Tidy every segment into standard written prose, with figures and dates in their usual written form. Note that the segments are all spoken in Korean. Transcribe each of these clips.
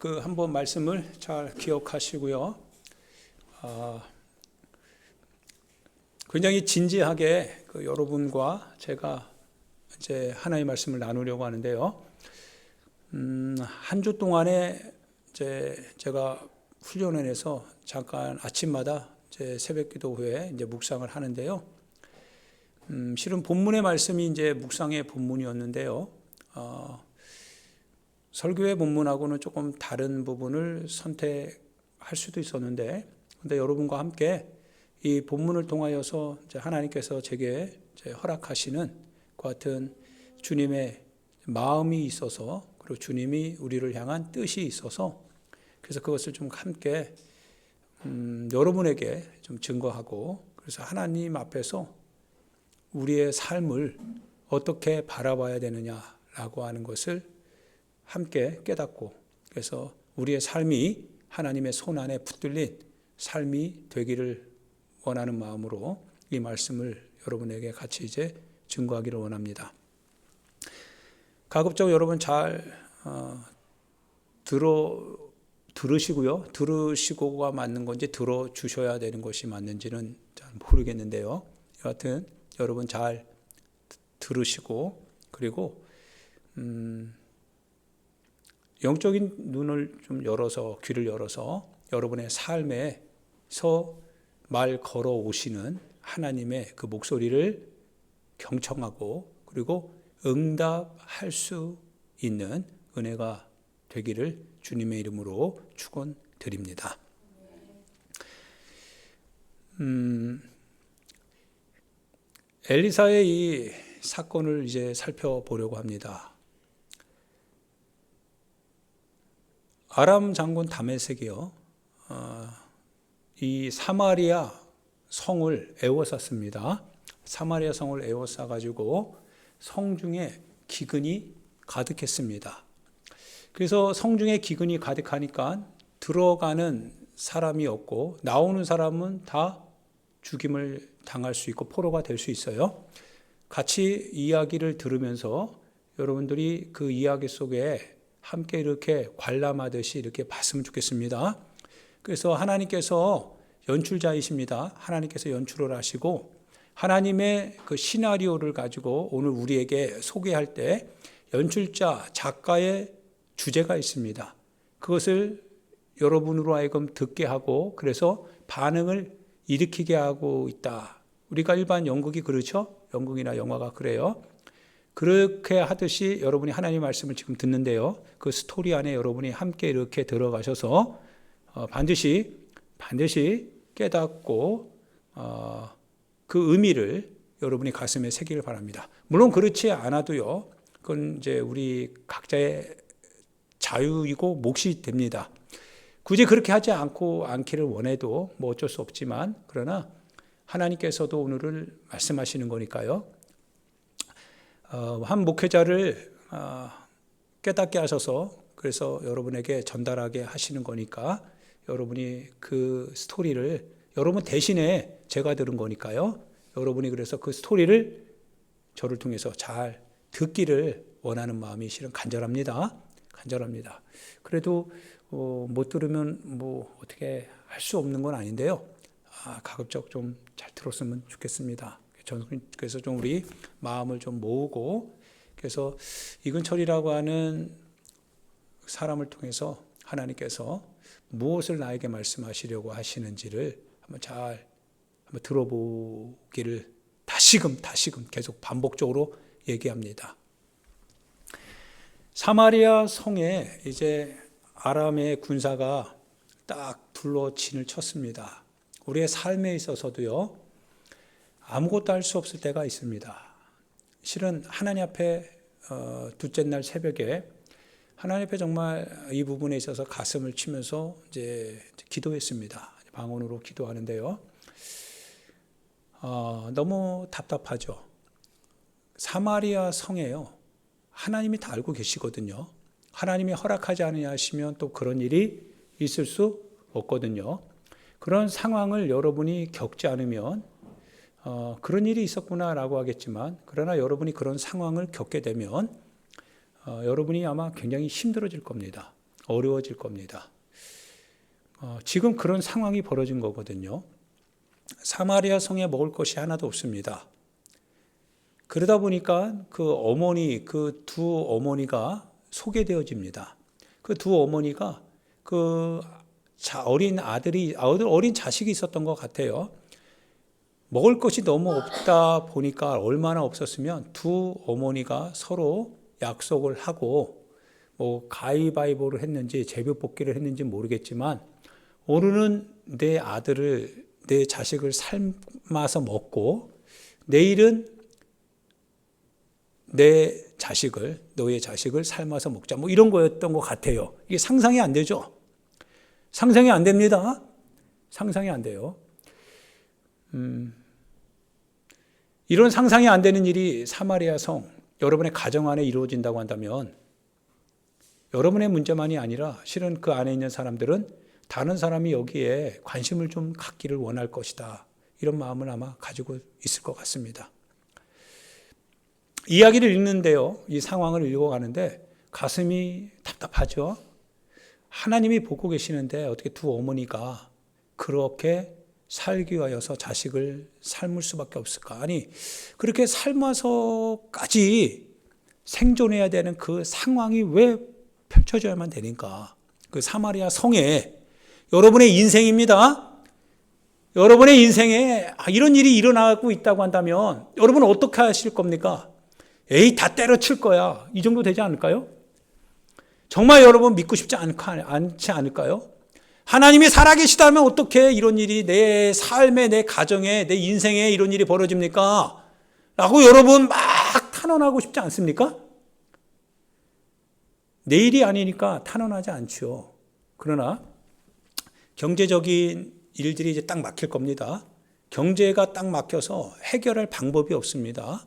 그 한번 말씀을 잘 기억하시고요. 굉장히 진지하게 여러분과 제가 이제 하나님의 말씀을 나누려고 하는데요. 한 주 동안에 이제 제가 훈련원에서 잠깐 아침마다 이제 새벽기도 후에 이제 묵상을 하는데요. 실은 본문의 말씀이 이제 묵상의 본문이었는데요. 설교의 본문하고는 조금 다른 부분을 선택할 수도 있었는데, 근데 여러분과 함께 이 본문을 통하여서 이제 하나님께서 제게 이제 허락하시는 그 같은 주님의 마음이 있어서, 그리고 주님이 우리를 향한 뜻이 있어서, 그래서 그것을 좀 함께 여러분에게 좀 증거하고, 그래서 하나님 앞에서 우리의 삶을 어떻게 바라봐야 되느냐라고 하는 것을 함께 깨닫고, 그래서 우리의 삶이 하나님의 손안에 붙들린 삶이 되기를 원하는 마음으로 이 말씀을 여러분에게 같이 이제 증거하기를 원합니다. 가급적 여러분 잘 들으시고요. 들으시고가 맞는 건지 들어주셔야 되는 것이 맞는지는 잘 모르겠는데요. 여하튼 여러분 잘 들으시고, 그리고 영적인 눈을 좀 열어서, 귀를 열어서 여러분의 삶에서 말 걸어 오시는 하나님의 그 목소리를 경청하고, 그리고 응답할 수 있는 은혜가 되기를 주님의 이름으로 축원드립니다. 엘리사의 이 사건을 이제 살펴보려고 합니다. 아람 장군 다메섹이요, 이 사마리아 성을 에워쌌습니다. 사마리아 성을 에워싸 가지고 성중에 기근이 가득했습니다. 그래서 성중에 기근이 가득하니까 들어가는 사람이 없고 나오는 사람은 다 죽임을 당할 수 있고 포로가 될 수 있어요. 같이 이야기를 들으면서 여러분들이 그 이야기 속에 함께 이렇게 관람하듯이 이렇게 봤으면 좋겠습니다. 그래서 하나님께서 연출자이십니다. 하나님께서 연출을 하시고 하나님의 그 시나리오를 가지고 오늘 우리에게 소개할 때 연출자, 작가의 주제가 있습니다. 그것을 여러분으로 하여금 듣게 하고, 그래서 반응을 일으키게 하고 있다. 우리가 일반 연극이 그렇죠? 연극이나 영화가 그래요. 그렇게 하듯이 여러분이 하나님의 말씀을 지금 듣는데요, 그 스토리 안에 여러분이 함께 이렇게 들어가셔서 반드시 깨닫고 그 의미를 여러분이 가슴에 새기길 바랍니다. 물론 그렇지 않아도요, 그건 이제 우리 각자의 자유이고 몫이 됩니다. 굳이 그렇게 하지 않기를 원해도 뭐 어쩔 수 없지만, 그러나 하나님께서도 오늘을 말씀하시는 거니까요. 한 목회자를 깨닫게 하셔서 그래서 여러분에게 전달하게 하시는 거니까, 여러분이 그 스토리를 여러분 대신에 제가 들은 거니까요. 여러분이 그래서 그 스토리를 저를 통해서 잘 듣기를 원하는 마음이 실은 간절합니다. 그래도 못 들으면 뭐 어떻게 할 수 없는 건 아닌데요. 가급적 좀 잘 들었으면 좋겠습니다. 그래서 좀 우리 마음을 좀 모으고, 그래서 이근철이라고 하는 사람을 통해서 하나님께서 무엇을 나에게 말씀하시려고 하시는지를 한번 들어보기를 다시금 계속 반복적으로 얘기합니다. 사마리아 성에 이제 아람의 군사가 딱 둘러 진을 쳤습니다. 우리의 삶에 있어서도요, 아무것도 할 수 없을 때가 있습니다. 실은 하나님 앞에 둘째 날 새벽에 하나님 앞에 정말 이 부분에 있어서 가슴을 치면서 이제 기도했습니다. 방언으로 기도하는데요, 너무 답답하죠. 사마리아 성에요, 하나님이 다 알고 계시거든요. 하나님이 허락하지 않으냐 하시면 또 그런 일이 있을 수 없거든요. 그런 상황을 여러분이 겪지 않으면 그런 일이 있었구나라고 하겠지만, 그러나 여러분이 그런 상황을 겪게 되면 여러분이 아마 굉장히 힘들어질 겁니다. 어려워질 겁니다. 지금 그런 상황이 벌어진 거거든요. 사마리아 성에 먹을 것이 하나도 없습니다. 그러다 보니까 그 두 어머니가 소개되어집니다. 그 두 어머니가 어린 자식이 있었던 것 같아요. 먹을 것이 너무 없다 보니까 얼마나 없었으면 두 어머니가 서로 약속을 하고 가위바위보를 했는지 제비뽑기를 했는지 모르겠지만 오늘은 내 자식을 삶아서 먹고 내일은 너의 자식을 삶아서 먹자. 이런 거였던 것 같아요. 이게 상상이 안 되죠? 상상이 안 됩니다. 상상이 안 돼요. 이런 상상이 안 되는 일이 사마리아 성, 여러분의 가정 안에 이루어진다고 한다면 여러분의 문제만이 아니라 실은 그 안에 있는 사람들은 다른 사람이 여기에 관심을 좀 갖기를 원할 것이다. 이런 마음을 아마 가지고 있을 것 같습니다. 이야기를 읽는데요. 이 상황을 읽어가는데 가슴이 답답하죠. 하나님이 보고 계시는데 어떻게 두 어머니가 그렇게 살기 위하여서 자식을 삶을 수밖에 없을까? 아니, 그렇게 삶아서까지 생존해야 되는 그 상황이 왜 펼쳐져야만 되는가? 그 사마리아 성에 여러분의 인생입니다. 여러분의 인생에 이런 일이 일어나고 있다고 한다면 여러분은 어떻게 하실 겁니까? 에이, 다 때려칠 거야. 이 정도 되지 않을까요? 정말 여러분 믿고 싶지 않지 않을까요? 하나님이 살아계시다면 어떻게 이런 일이 내 삶에, 내 가정에, 내 인생에 이런 일이 벌어집니까? 라고 여러분 막 탄원하고 싶지 않습니까? 내일이 아니니까 탄원하지 않죠. 그러나 경제적인 일들이 이제 딱 막힐 겁니다. 경제가 딱 막혀서 해결할 방법이 없습니다.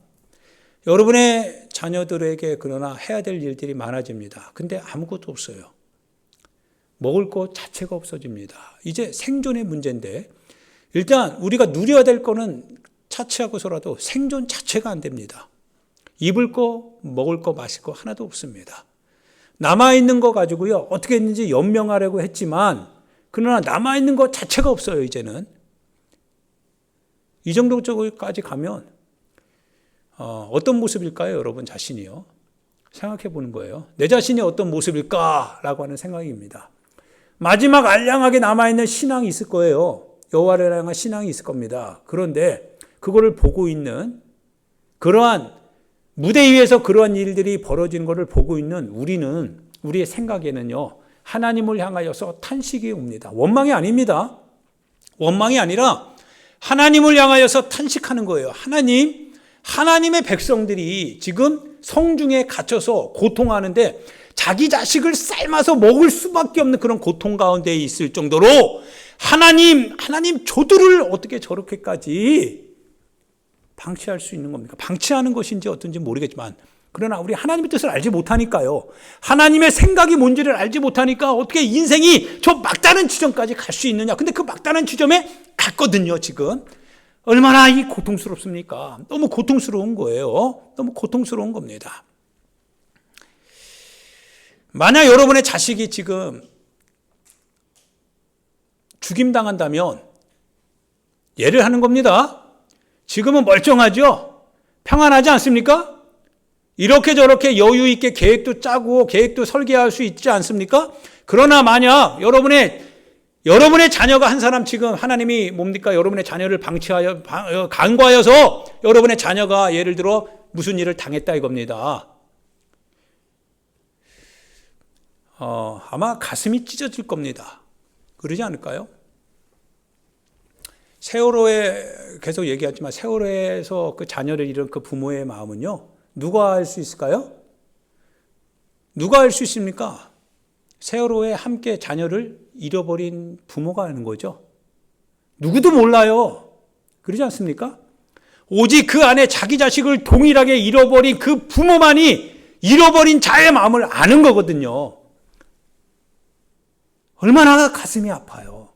여러분의 자녀들에게 그러나 해야 될 일들이 많아집니다. 근데 아무것도 없어요. 먹을 것 자체가 없어집니다. 이제 생존의 문제인데 일단 우리가 누려야 될 거는 차치하고서라도 생존 자체가 안 됩니다. 입을 거, 먹을 거, 마실 거 하나도 없습니다. 남아있는 거 가지고요. 어떻게 했는지 연명하려고 했지만 그러나 남아있는 것 자체가 없어요. 이제는. 이 정도까지 가면 어떤 모습일까요? 여러분 자신이요. 생각해 보는 거예요. 내 자신이 어떤 모습일까라고 하는 생각입니다. 마지막 알량하게 남아있는 신앙이 있을 거예요. 여호와를 향한 신앙이 있을 겁니다. 그런데 그거를 보고 있는 그러한 무대 위에서 그러한 일들이 벌어지는 것을 보고 있는 우리의 생각에는요. 하나님을 향하여서 탄식이 옵니다. 원망이 아닙니다. 원망이 아니라 하나님을 향하여서 탄식하는 거예요. 하나님의 백성들이 지금 성중에 갇혀서 고통하는데 자기 자식을 삶아서 먹을 수밖에 없는 그런 고통 가운데 있을 정도로 하나님 저들을 어떻게 저렇게까지 방치할 수 있는 겁니까? 방치하는 것인지 어떤지 모르겠지만 그러나 우리 하나님의 뜻을 알지 못하니까요. 하나님의 생각이 뭔지를 알지 못하니까 어떻게 인생이 저 막다른 지점까지 갈 수 있느냐. 근데 그 막다른 지점에 갔거든요, 지금. 얼마나 고통스럽습니까? 너무 고통스러운 거예요. 너무 고통스러운 겁니다. 만약 여러분의 자식이 지금 죽임당한다면 예를 하는 겁니다. 지금은 멀쩡하죠? 평안하지 않습니까? 이렇게 저렇게 여유 있게 계획도 짜고 계획도 설계할 수 있지 않습니까? 그러나 만약 여러분의 자녀가 한 사람 지금 하나님이 뭡니까? 여러분의 자녀를 간과하여서 여러분의 자녀가 예를 들어 무슨 일을 당했다 이겁니다. 아마 가슴이 찢어질 겁니다. 그러지 않을까요? 세월호에 계속 얘기하지만 세월호에서 그 자녀를 잃은 그 부모의 마음은요. 누가 알 수 있을까요? 누가 알 수 있습니까? 세월호에 함께 자녀를 잃어버린 부모가 아는 거죠. 누구도 몰라요. 그러지 않습니까? 오직 그 안에 자기 자식을 동일하게 잃어버린 그 부모만이 잃어버린 자의 마음을 아는 거거든요. 얼마나 가슴이 아파요.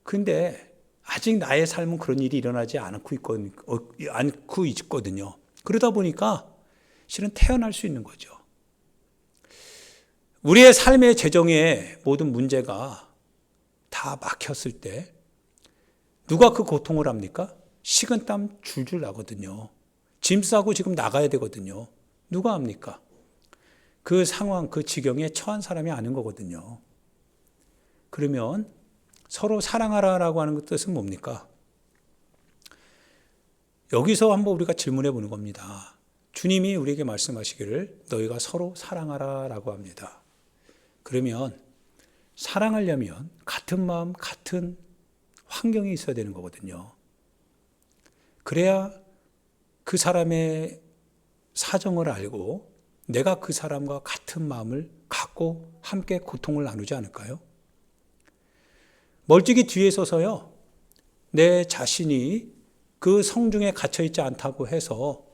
근데 아직 나의 삶은 그런 일이 일어나지 않고 있거든요. 그러다 보니까 실은 태어날 수 있는 거죠. 우리의 삶의 재정에 모든 문제가 다 막혔을 때 누가 그 고통을 합니까? 식은땀 줄줄 나거든요. 짐 싸고 지금 나가야 되거든요. 누가 합니까? 그 상황, 그 지경에 처한 사람이 아는 거거든요. 그러면 서로 사랑하라라고 하는 뜻은 뭡니까? 여기서 한번 우리가 질문해 보는 겁니다. 주님이 우리에게 말씀하시기를 너희가 서로 사랑하라라고 합니다. 그러면 사랑하려면 같은 마음, 같은 환경이 있어야 되는 거거든요. 그래야 그 사람의 사정을 알고 내가 그 사람과 같은 마음을 갖고 함께 고통을 나누지 않을까요? 멀찍이 뒤에 서서요, 내 자신이 그 성중에 갇혀있지 않다고 해서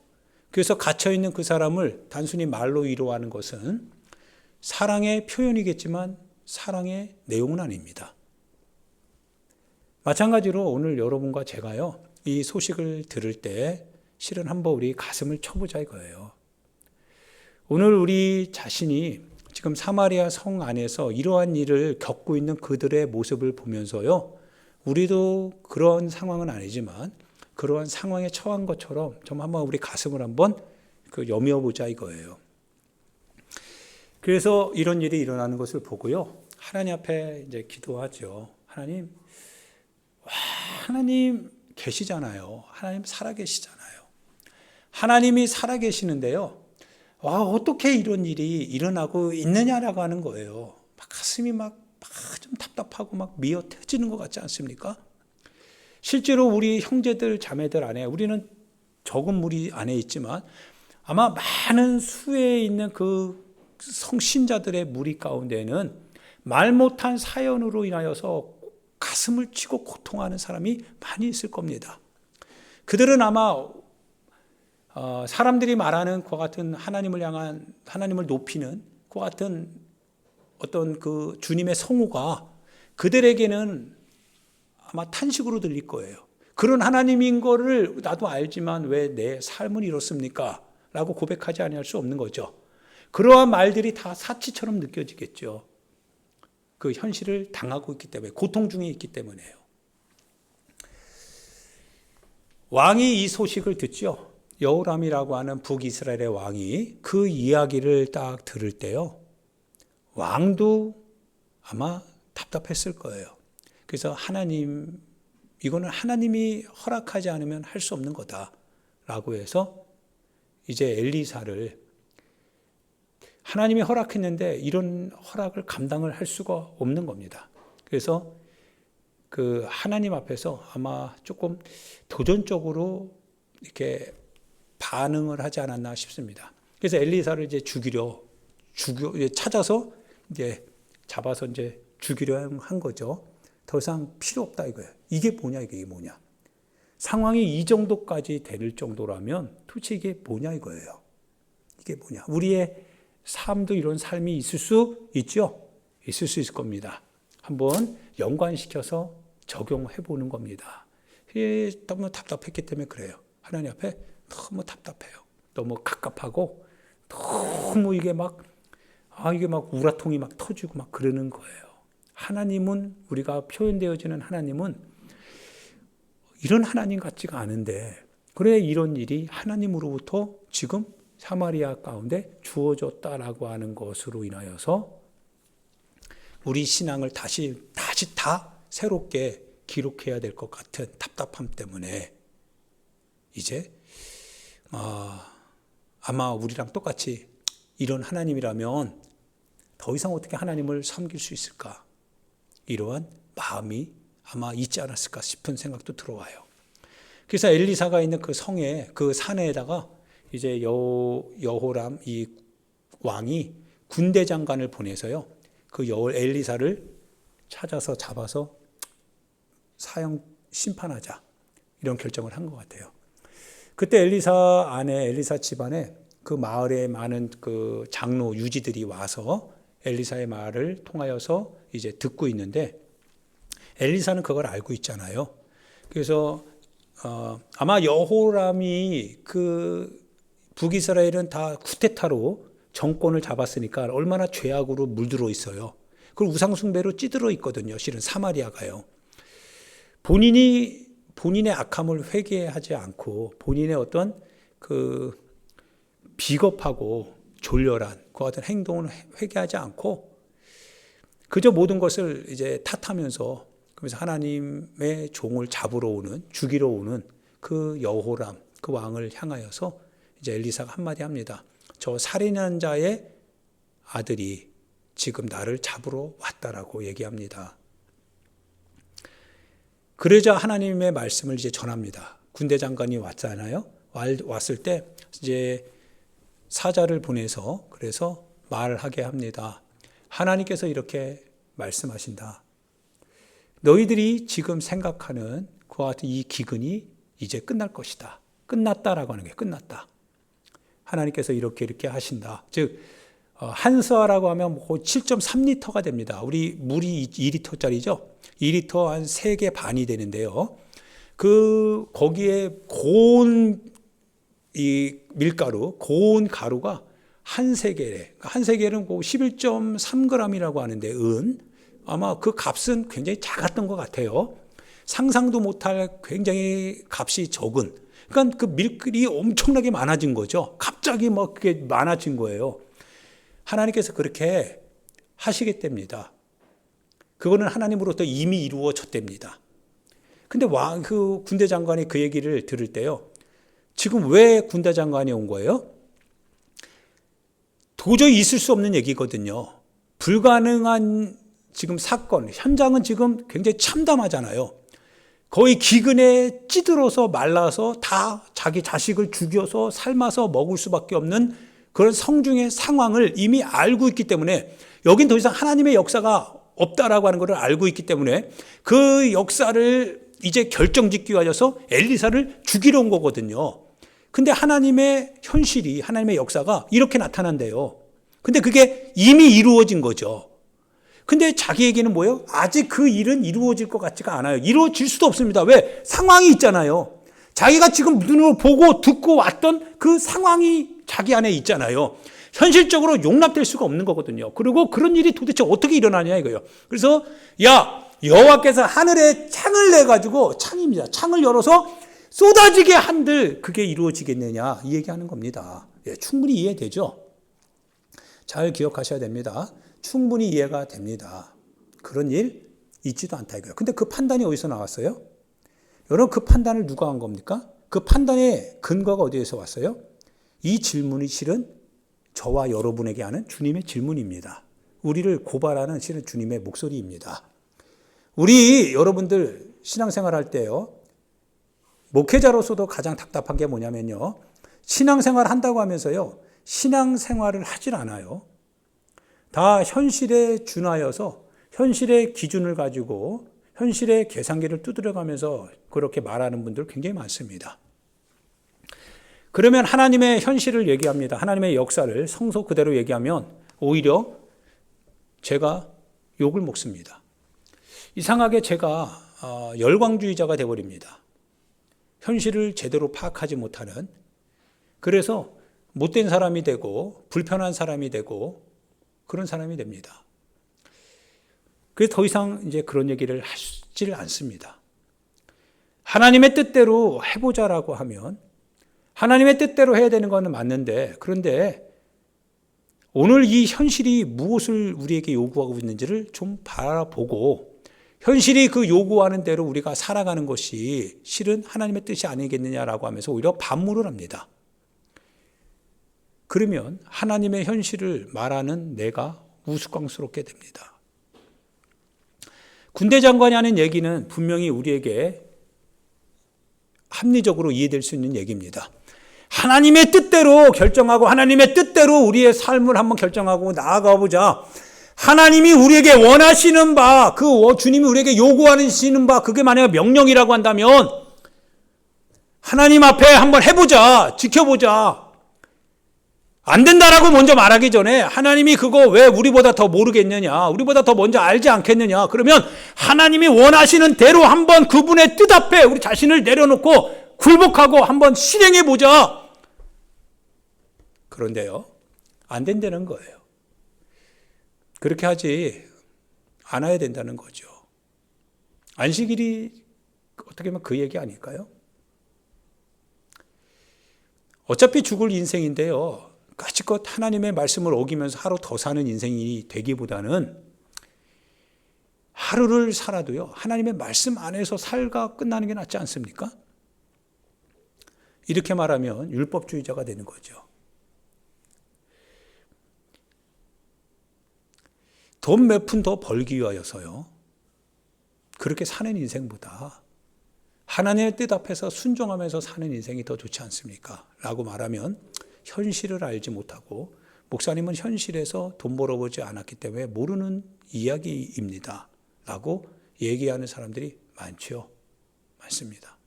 그래서 갇혀있는 그 사람을 단순히 말로 위로하는 것은 사랑의 표현이겠지만 사랑의 내용은 아닙니다. 마찬가지로 오늘 여러분과 제가요, 이 소식을 들을 때 실은 한번 우리 가슴을 쳐보자 이거예요. 오늘 우리 자신이 지금 사마리아 성 안에서 이러한 일을 겪고 있는 그들의 모습을 보면서요, 우리도 그런 상황은 아니지만 그러한 상황에 처한 것처럼 좀 한번 우리 가슴을 한번 여며보자 이거예요. 그래서 이런 일이 일어나는 것을 보고요, 하나님 앞에 이제 기도하죠. 하나님 계시잖아요. 하나님 살아계시잖아요. 하나님이 살아계시는데요, 어떻게 이런 일이 일어나고 있느냐라고 하는 거예요. 가슴이 좀 답답하고 미어 터지는 것 같지 않습니까? 실제로 우리 형제들, 자매들 안에 우리는 적은 무리 안에 있지만 아마 많은 수에 있는 그 성신자들의 무리 가운데는 말 못한 사연으로 인하여서 가슴을 치고 고통하는 사람이 많이 있을 겁니다. 그들은 아마 사람들이 말하는 그와 같은 하나님을 높이는 그와 같은 어떤 그 주님의 성호가 그들에게는 아마 탄식으로 들릴 거예요. 그런 하나님인 거를 나도 알지만 왜 내 삶은 이렇습니까? 라고 고백하지 아니할 수 없는 거죠. 그러한 말들이 다 사치처럼 느껴지겠죠. 그 현실을 당하고 있기 때문에, 고통 중에 있기 때문에요. 왕이 이 소식을 듣죠. 여호람이라고 하는 북이스라엘의 왕이 그 이야기를 딱 들을 때요, 왕도 아마 답답했을 거예요. 그래서 이거는 하나님이 허락하지 않으면 할 수 없는 거다라고 해서 이제 엘리사를, 하나님이 허락했는데 이런 허락을 감당을 할 수가 없는 겁니다. 그래서 그 하나님 앞에서 아마 조금 도전적으로 이렇게 반응을 하지 않았나 싶습니다. 그래서 엘리사를 이제 찾아서 이제 잡아서 이제 죽이려 한 거죠. 더 이상 필요 없다 이거예요. 이게 뭐냐. 상황이 이 정도까지 될 정도라면 도대체 이게 뭐냐 이거예요. 이게 뭐냐. 우리의 삶도 이런 삶이 있을 수 있죠? 있을 수 있을 겁니다. 한번 연관시켜서 적용해 보는 겁니다. 너무 답답했기 때문에 그래요. 하나님 앞에 너무 답답해요. 너무 갑갑하고 너무 이게 막 우라통이 막 터지고 막 그러는 거예요. 하나님은, 우리가 표현되어지는 하나님은 이런 하나님 같지가 않은데, 그래 이런 일이 하나님으로부터 지금 사마리아 가운데 주어졌다라고 하는 것으로 인하여서 우리 신앙을 다시 다 새롭게 기록해야 될 것 같은 답답함 때문에 이제 아마 우리랑 똑같이 이런 하나님이라면 더 이상 어떻게 하나님을 섬길 수 있을까? 이러한 마음이 아마 있지 않았을까 싶은 생각도 들어와요. 그래서 엘리사가 있는 그 성에, 그 산에다가 이제 여호람 이 왕이 군대 장관을 보내서요, 그 엘리사를 찾아서 잡아서 심판하자, 이런 결정을 한 것 같아요. 그때 엘리사 집안에 그 마을에 많은 그 장로 유지들이 와서 엘리사의 말을 통하여서 이제 듣고 있는데, 엘리사는 그걸 알고 있잖아요. 그래서 아마 여호람이 그 북이스라엘은 다 쿠데타로 정권을 잡았으니까 얼마나 죄악으로 물들어 있어요. 그걸 우상숭배로 찌들어 있거든요. 실은 사마리아가요. 본인의 악함을 회개하지 않고 본인의 어떤 그 비겁하고 졸렬한 그 같은 행동을 회개하지 않고 그저 모든 것을 이제 탓하면서 그래서 하나님의 종을 잡으러 오는, 죽이러 오는 그 여호람, 그 왕을 향하여서 이제 엘리사가 한마디 합니다. 저 살인한 자의 아들이 지금 나를 잡으러 왔다라고 얘기합니다. 그러자 하나님의 말씀을 이제 전합니다. 군대 장관이 왔잖아요. 왔을 때 이제 사자를 보내서 그래서 말하게 합니다. 하나님께서 이렇게 말씀하신다. 너희들이 지금 생각하는 그와 같은 이 기근이 이제 끝날 것이다. 끝났다라고 하는 게 끝났다. 하나님께서 이렇게 하신다. 즉 한스와라고 하면 7.3리터가 됩니다. 우리 물이 2리터짜리죠. 2리터 한 3개 반이 되는데요. 거기에 고운 이 밀가루, 고운 가루가 한 세겔에, 한 세겔은 11.3g이라고 하는데 아마 그 값은 굉장히 작았던 것 같아요. 상상도 못할 굉장히 값이 적은. 그러니까 그 밀들이 엄청나게 많아진 거죠. 갑자기 막 그게 많아진 거예요. 하나님께서 그렇게 하시겠답니다. 그거는 하나님으로부터 이미 이루어졌답니다. 근데 그 군대 장관이 그 얘기를 들을 때요. 지금 왜 군대 장관이 온 거예요? 도저히 있을 수 없는 얘기거든요. 불가능한 지금 사건, 현장은 지금 굉장히 참담하잖아요. 거의 기근에 찌들어서 말라서 다 자기 자식을 죽여서 삶아서 먹을 수밖에 없는 그런 성중의 상황을 이미 알고 있기 때문에 여긴 더 이상 하나님의 역사가 없다라고 하는 것을 알고 있기 때문에 그 역사를 이제 결정짓기 위해서 엘리사를 죽이러 온 거거든요. 근데 하나님의 현실이, 하나님의 역사가 이렇게 나타난대요. 근데 그게 이미 이루어진 거죠. 근데 자기에게는 뭐예요? 아직 그 일은 이루어질 것 같지가 않아요. 이루어질 수도 없습니다. 왜? 상황이 있잖아요. 자기가 지금 눈으로 보고 듣고 왔던 그 상황이 자기 안에 있잖아요. 현실적으로 용납될 수가 없는 거거든요. 그리고 그런 일이 도대체 어떻게 일어나냐 이거예요. 그래서 여호와께서 하늘에 창을 내가지고, 창입니다. 창을 열어서 쏟아지게 한들 그게 이루어지겠느냐 이 얘기하는 겁니다. 충분히 이해되죠? 잘 기억하셔야 됩니다. 충분히 이해가 됩니다. 그런 일 있지도 않다 이거예요. 근데 그 판단이 어디서 나왔어요? 여러분 그 판단을 누가 한 겁니까? 그 판단의 근거가 어디에서 왔어요? 이 질문이 실은 저와 여러분에게 하는 주님의 질문입니다. 우리를 고발하는 실은 주님의 목소리입니다. 우리 여러분들 신앙생활 할 때요. 목회자로서도 가장 답답한 게 뭐냐면요. 신앙생활 한다고 하면서요. 신앙생활을 하질 않아요. 다 현실에 준하여서 현실의 기준을 가지고 현실의 계산기를 두드려가면서 그렇게 말하는 분들 굉장히 많습니다. 그러면 하나님의 현실을 얘기합니다. 하나님의 역사를 성소 그대로 얘기하면 오히려 제가 욕을 먹습니다. 이상하게 제가 열광주의자가 되어버립니다. 현실을 제대로 파악하지 못하는, 그래서 못된 사람이 되고 불편한 사람이 되고 그런 사람이 됩니다. 그래서 더 이상 이제 그런 얘기를 하지를 않습니다. 하나님의 뜻대로 해보자라고 하면 하나님의 뜻대로 해야 되는 것은 맞는데, 그런데 오늘 이 현실이 무엇을 우리에게 요구하고 있는지를 좀 바라보고 현실이 그 요구하는 대로 우리가 살아가는 것이 실은 하나님의 뜻이 아니겠느냐라고 하면서 오히려 반문을 합니다. 그러면 하나님의 현실을 말하는 내가 우스꽝스럽게 됩니다. 군대 장관이 하는 얘기는 분명히 우리에게 합리적으로 이해될 수 있는 얘기입니다. 하나님의 뜻대로 결정하고 하나님의 뜻대로 우리의 삶을 한번 결정하고 나아가 보자. 하나님이 우리에게 원하시는 바, 그 주님이 우리에게 요구하시는 바, 그게 만약 명령이라고 한다면 하나님 앞에 한번 해보자, 지켜보자. 안 된다라고 먼저 말하기 전에 하나님이 그거 왜 우리보다 더 모르겠느냐, 우리보다 더 먼저 알지 않겠느냐, 그러면 하나님이 원하시는 대로 한번 그분의 뜻 앞에 우리 자신을 내려놓고 굴복하고 한번 실행해보자. 그런데요, 안 된다는 거예요. 그렇게 하지 않아야 된다는 거죠. 안식일이 어떻게 보면 그 얘기 아닐까요? 어차피 죽을 인생인데요. 까짓것 하나님의 말씀을 어기면서 하루 더 사는 인생이 되기보다는 하루를 살아도요, 하나님의 말씀 안에서 살가 끝나는 게 낫지 않습니까? 이렇게 말하면 율법주의자가 되는 거죠. 돈 몇 푼 더 벌기 위하여서요, 그렇게 사는 인생보다 하나님의 뜻 앞에서 순종하면서 사는 인생이 더 좋지 않습니까? 라고 말하면 현실을 알지 못하고, 목사님은 현실에서 돈 벌어보지 않았기 때문에 모르는 이야기입니다 라고 얘기하는 사람들이 많습니다.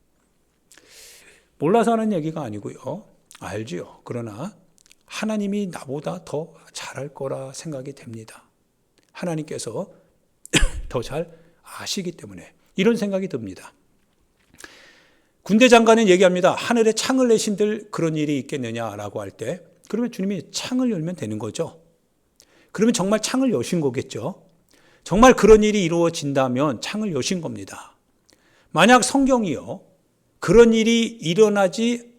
몰라서 하는 얘기가 아니고요, 알지요. 그러나 하나님이 나보다 더 잘할 거라 생각이 됩니다. 하나님께서 더 잘 아시기 때문에 이런 생각이 듭니다. 군대 장관은 얘기합니다. 하늘에 창을 내신들 그런 일이 있겠느냐라고 할 때, 그러면 주님이 창을 열면 되는 거죠. 그러면 정말 창을 여신 거겠죠. 정말 그런 일이 이루어진다면 창을 여신 겁니다. 만약 성경이요, 그런 일이 일어나지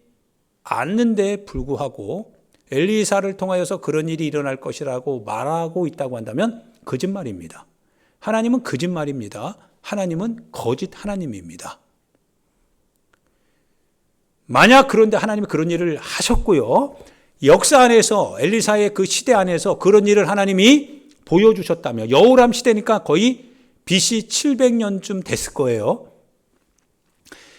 않는데 불구하고 엘리사를 통하여서 그런 일이 일어날 것이라고 말하고 있다고 한다면 거짓말입니다. 하나님은 거짓말입니다. 하나님은 거짓 하나님입니다. 만약 그런데 하나님이 그런 일을 하셨고요, 역사 안에서 엘리사의 그 시대 안에서 그런 일을 하나님이 보여주셨다면, 여호람 시대니까 거의 BC 700년쯤 됐을 거예요.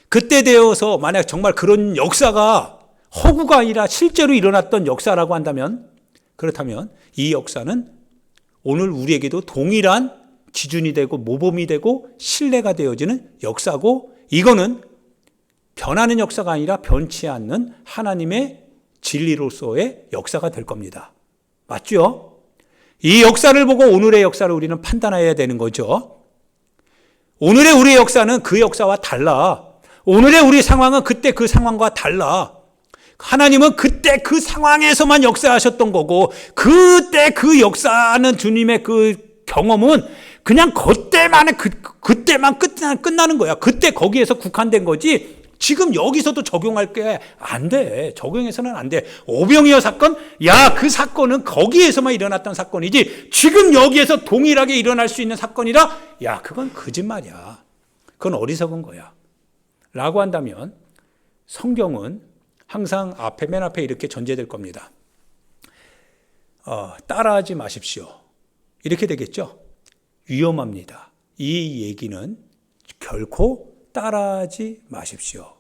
그때 되어서 만약 정말 그런 역사가 허구가 아니라 실제로 일어났던 역사라고 한다면, 그렇다면 이 역사는 오늘 우리에게도 동일한 기준이 되고 모범이 되고 신뢰가 되어지는 역사고, 이거는 변하는 역사가 아니라 변치 않는 하나님의 진리로서의 역사가 될 겁니다. 맞죠? 이 역사를 보고 오늘의 역사를 우리는 판단해야 되는 거죠. 오늘의 우리의 역사는 그 역사와 달라. 오늘의 우리 상황은 그때 그 상황과 달라. 하나님은 그때 그 상황에서만 역사하셨던 거고, 그때 그 역사는 주님의 그 경험은 그냥 그때만 끝나는 거야. 그때 거기에서 국한된 거지, 지금 여기서도 적용할 게 안 돼. 적용해서는 안 돼. 오병이어 사건? 야, 그 사건은 거기에서만 일어났던 사건이지, 지금 여기에서 동일하게 일어날 수 있는 사건이라? 야, 그건 거짓말이야. 그건 어리석은 거야. 라고 한다면 성경은 항상 맨 앞에 이렇게 전제될 겁니다. 따라하지 마십시오. 이렇게 되겠죠? 위험합니다. 이 얘기는 결코 따라하지 마십시오.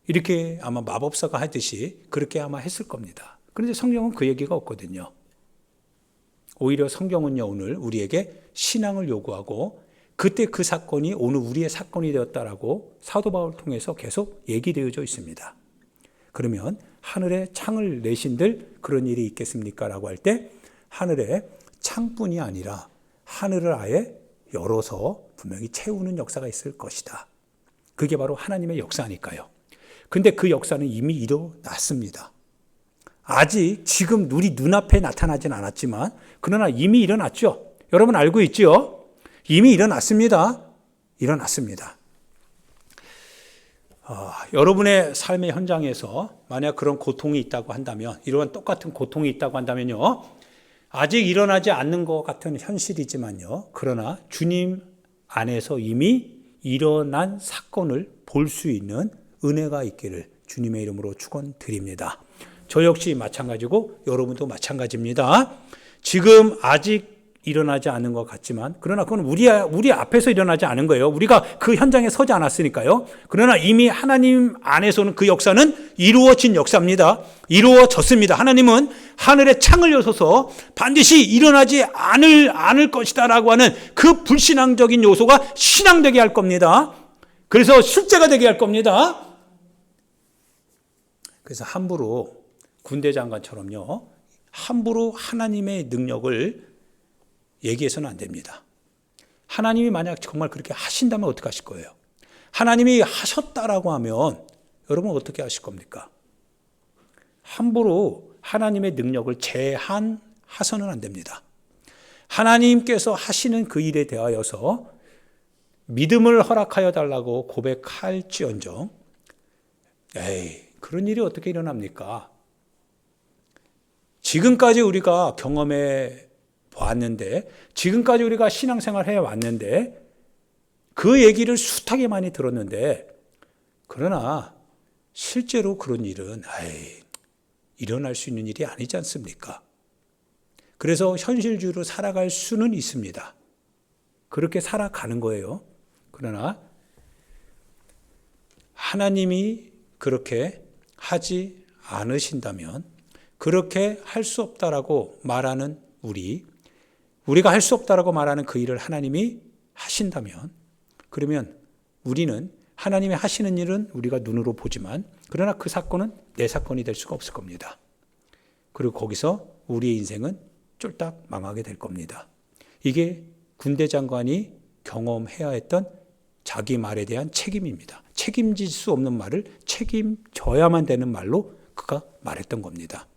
이렇게 아마 마법사가 하듯이 그렇게 아마 했을 겁니다. 그런데 성경은 그 얘기가 없거든요. 오히려 성경은요, 오늘 우리에게 신앙을 요구하고, 그때 그 사건이 오늘 우리의 사건이 되었다라고 사도 바울을 통해서 계속 얘기되어져 있습니다. 그러면 하늘에 창을 내신들 그런 일이 있겠습니까? 라고 할 때, 하늘에 창뿐이 아니라 하늘을 아예 열어서 분명히 채우는 역사가 있을 것이다. 그게 바로 하나님의 역사니까요. 근데 그 역사는 이미 일어났습니다. 아직 지금 우리 눈앞에 나타나진 않았지만, 그러나 이미 일어났죠. 여러분 알고 있죠? 이미 일어났습니다. 여러분의 삶의 현장에서 만약 그런 고통이 있다고 한다면, 이러한 똑같은 고통이 있다고 한다면요, 아직 일어나지 않는 것 같은 현실이지만요, 그러나 주님 안에서 이미 일어난 사건을 볼 수 있는 은혜가 있기를 주님의 이름으로 축원드립니다. 저 역시 마찬가지고 여러분도 마찬가지입니다. 지금 아직 일어나지 않은 것 같지만, 그러나 그건 우리 앞에서 일어나지 않은 거예요. 우리가 그 현장에 서지 않았으니까요. 그러나 이미 하나님 안에서는 그 역사는 이루어진 역사입니다. 이루어졌습니다. 하나님은 하늘에 창을 여셔서 반드시 일어나지 않을 것이다라고 하는 그 불신앙적인 요소가 신앙되게 할 겁니다. 그래서 실제가 되게 할 겁니다. 그래서 함부로 군대 장관처럼요, 함부로 하나님의 능력을 얘기해서는 안 됩니다. 하나님이 만약 정말 그렇게 하신다면 어떻게 하실 거예요? 하나님이 하셨다라고 하면 여러분 어떻게 하실 겁니까? 함부로 하나님의 능력을 제한하서는 안 됩니다. 하나님께서 하시는 그 일에 대하여서 믿음을 허락하여 달라고 고백할지언정, 그런 일이 어떻게 일어납니까? 지금까지 우리가 경험해 왔는데, 지금까지 우리가 신앙생활 해 왔는데, 그 얘기를 숱하게 많이 들었는데, 그러나 실제로 그런 일은 일어날 수 있는 일이 아니지 않습니까? 그래서 현실주의로 살아갈 수는 있습니다. 그렇게 살아가는 거예요. 그러나 하나님이 그렇게 하지 않으신다면, 그렇게 할 수 없다라고 말하는 우리가 할 수 없다라고 말하는 그 일을 하나님이 하신다면, 그러면 우리는 하나님이 하시는 일은 우리가 눈으로 보지만, 그러나 그 사건은 내 사건이 될 수가 없을 겁니다. 그리고 거기서 우리의 인생은 쫄딱 망하게 될 겁니다. 이게 군대 장관이 경험해야 했던 자기 말에 대한 책임입니다. 책임질 수 없는 말을 책임져야만 되는 말로 그가 말했던 겁니다.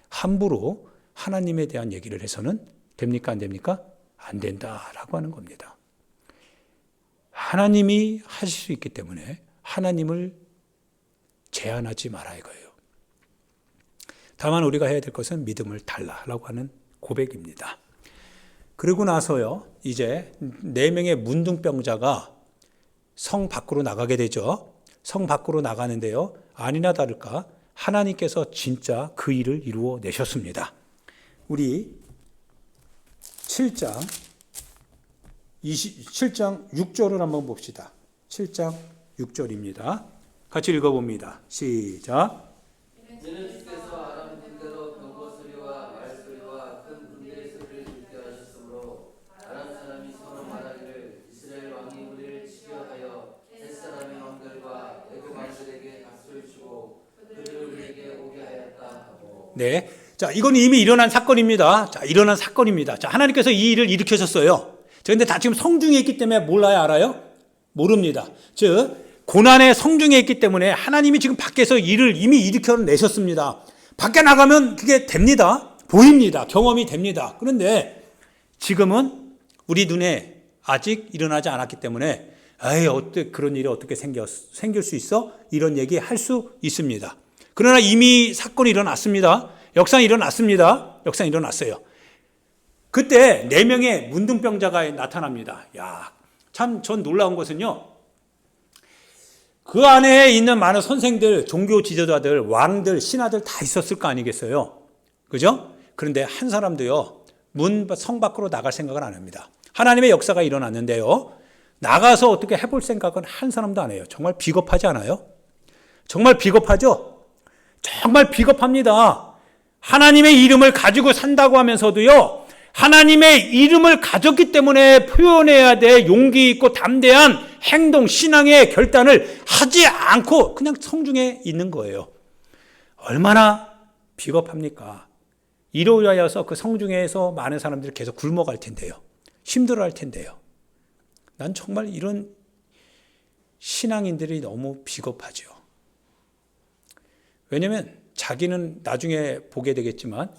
함부로 하나님에 대한 얘기를 해서는 됩니까? 안 됩니까? 안 된다라고 하는 겁니다. 하나님이 하실 수 있기 때문에 하나님을 제한하지 말아 이거예요. 다만 우리가 해야 될 것은 믿음을 달라라고 하는 고백입니다. 그리고 나서요, 이제 4명의 문둥병자가 성 밖으로 나가게 되죠. 성 밖으로 나가는데요, 아니나 다를까 하나님께서 진짜 그 일을 이루어 내셨습니다. 우리 7장 6절을 한번 봅시다. 7장 6절입니다. 같이 읽어봅니다. 시작. 이는 주께서 아람 군대로 병거 소리와 말 소리와 큰 군대의 소리를 듣게 하셨으므로 아람 사람이 서로 말하기를 이스라엘 왕이 우리를 치려 하여 햇 사람의 왕들과 애굽 왕들에게 박수를 치고 그들을 우리에게 오게 하였다 하고. 네, 자, 이건 이미 일어난 사건입니다. 자, 하나님께서 이 일을 일으키셨어요. 그런데 다 지금 성중에 있기 때문에 몰라요, 알아요? 모릅니다. 즉 고난의 성중에 있기 때문에 하나님이 지금 밖에서 일을 이미 일으켜내셨습니다. 밖에 나가면 그게 됩니다. 보입니다. 경험이 됩니다. 그런데 지금은 우리 눈에 아직 일어나지 않았기 때문에 어떻게 그런 일이 어떻게 생길 수 있어? 이런 얘기 할 수 있습니다. 그러나 이미 사건이 일어났습니다. 역사는 일어났습니다. 역사는 일어났어요. 그때 4명의 문둥병자가 나타납니다. 참 전 놀라운 것은요, 그 안에 있는 많은 선생들, 종교 지도자들, 왕들, 신하들 다 있었을 거 아니겠어요? 그죠? 그런데 한 사람도요, 성 밖으로 나갈 생각을 안 합니다. 하나님의 역사가 일어났는데요, 나가서 어떻게 해볼 생각은 한 사람도 안 해요. 정말 비겁하지 않아요? 정말 비겁하죠? 정말 비겁합니다. 하나님의 이름을 가지고 산다고 하면서도요, 하나님의 이름을 가졌기 때문에 표현해야 될 용기 있고 담대한 행동, 신앙의 결단을 하지 않고 그냥 성중에 있는 거예요. 얼마나 비겁합니까? 이로 인하여서 그 성중에서 많은 사람들이 계속 굶어갈 텐데요. 힘들어할 텐데요. 난 정말 이런 신앙인들이 너무 비겁하죠. 왜냐하면 자기는 나중에 보게 되겠지만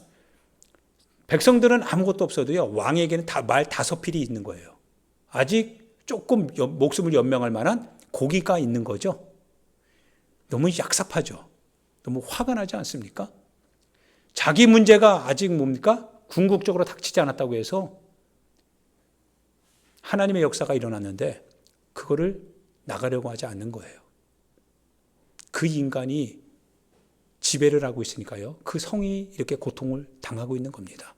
백성들은 아무것도 없어도요, 왕에게는 다 말 5필이 있는 거예요. 아직 조금 목숨을 연명할 만한 고기가 있는 거죠. 너무 약삽하죠. 너무 화가 나지 않습니까? 자기 문제가 아직 뭡니까? 궁극적으로 닥치지 않았다고 해서 하나님의 역사가 일어났는데 그거를 나가려고 하지 않는 거예요. 그 인간이 지배를 하고 있으니까요, 그 성이 이렇게 고통을 당하고 있는 겁니다.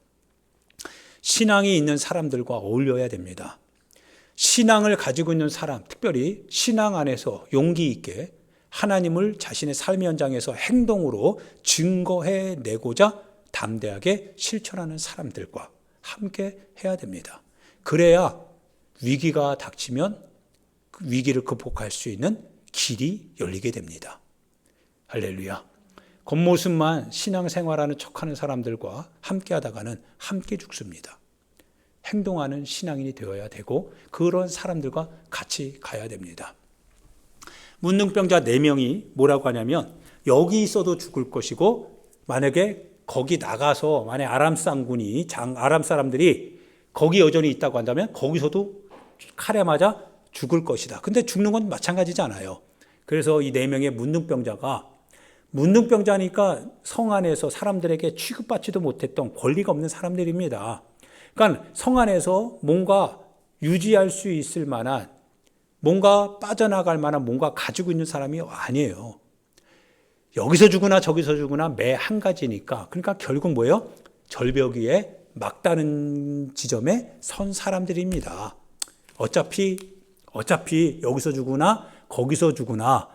신앙이 있는 사람들과 어울려야 됩니다. 신앙을 가지고 있는 사람, 특별히 신앙 안에서 용기 있게 하나님을 자신의 삶의 현장에서 행동으로 증거해내고자 담대하게 실천하는 사람들과 함께 해야 됩니다. 그래야 위기가 닥치면 그 위기를 극복할 수 있는 길이 열리게 됩니다. 할렐루야. 겉모습만 신앙생활하는 척하는 사람들과 함께 하다가는 함께 죽습니다. 행동하는 신앙인이 되어야 되고 그런 사람들과 같이 가야 됩니다. 문둥병자 4명이 뭐라고 하냐면 여기 있어도 죽을 것이고 만약에 거기 나가서 만약 아람 사람들이 거기 여전히 있다고 한다면 거기서도 칼에 맞아 죽을 것이다. 근데 죽는 건 마찬가지잖아요. 그래서 이 4명의 문둥병자니까 성 안에서 사람들에게 취급받지도 못했던 권리가 없는 사람들입니다. 그러니까 성 안에서 뭔가 유지할 수 있을 만한, 뭔가 빠져나갈 만한 뭔가 가지고 있는 사람이 아니에요. 여기서 죽으나 저기서 죽으나 매 한 가지니까. 그러니까 결국 뭐예요? 절벽 위에 막다른 지점에 선 사람들입니다. 어차피 여기서 죽으나 거기서 죽으나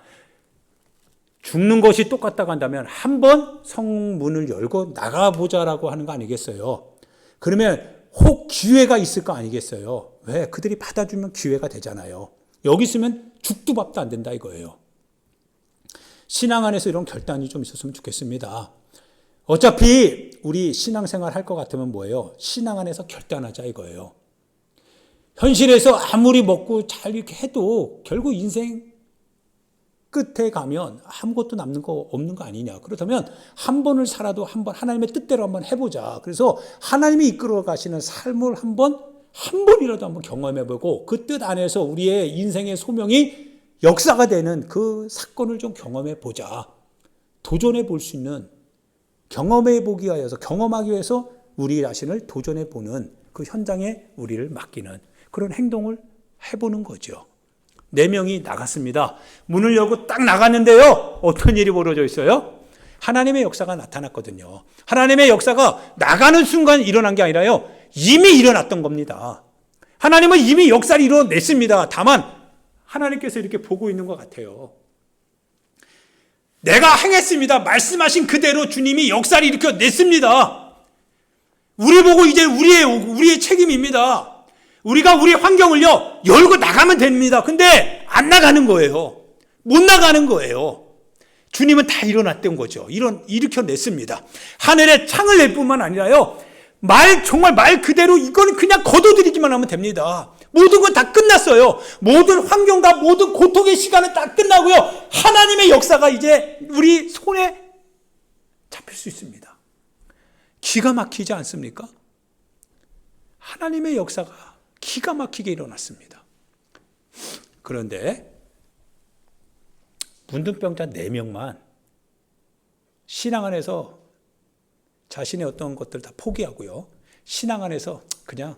죽는 것이 똑같다고 한다면 한번 성문을 열고 나가보자라고 하는 거 아니겠어요? 그러면 혹 기회가 있을 거 아니겠어요? 왜? 그들이 받아주면 기회가 되잖아요. 여기 있으면 죽도 밥도 안 된다 이거예요. 신앙 안에서 이런 결단이 좀 있었으면 좋겠습니다. 어차피 우리 신앙생활 할 것 같으면 뭐예요? 신앙 안에서 결단하자 이거예요. 현실에서 아무리 먹고 잘 이렇게 해도 결국 인생 끝에 가면 아무것도 남는 거 없는 거 아니냐. 그렇다면 한 번을 살아도 한번 하나님의 뜻대로 한번 해보자. 그래서 하나님이 이끌어 가시는 삶을 한 번이라도 한번 경험해보고 그 뜻 안에서 우리의 인생의 소명이 역사가 되는 그 사건을 좀 경험해보자. 도전해 볼 수 있는, 경험해보기 위해서, 경험하기 위해서 우리 자신을 도전해보는 그 현장에 우리를 맡기는 그런 행동을 해보는 거죠. 4명이 나갔습니다. 문을 열고 딱 나갔는데요. 어떤 일이 벌어져 있어요? 하나님의 역사가 나타났거든요. 하나님의 역사가 나가는 순간 일어난 게 아니라요. 이미 일어났던 겁니다. 하나님은 이미 역사를 이뤄냈습니다. 다만 하나님께서 이렇게 보고 있는 것 같아요. 내가 행했습니다. 말씀하신 그대로 주님이 역사를 일으켜냈습니다. 우리 보고 이제 우리의 책임입니다. 우리가 우리 환경을요, 열고 나가면 됩니다. 근데 안 나가는 거예요. 못 나가는 거예요. 주님은 다 일어났던 거죠. 일으켜냈습니다. 하늘에 창을 낼 뿐만 아니라요, 정말 말 그대로 이건 그냥 거둬들이기만 하면 됩니다. 모든 건 다 끝났어요. 모든 환경과 모든 고통의 시간은 다 끝나고요. 하나님의 역사가 이제 우리 손에 잡힐 수 있습니다. 기가 막히지 않습니까? 하나님의 역사가 기가 막히게 일어났습니다. 그런데 문둥병자 4명만 신앙 안에서 자신의 어떤 것들 다 포기하고요. 신앙 안에서 그냥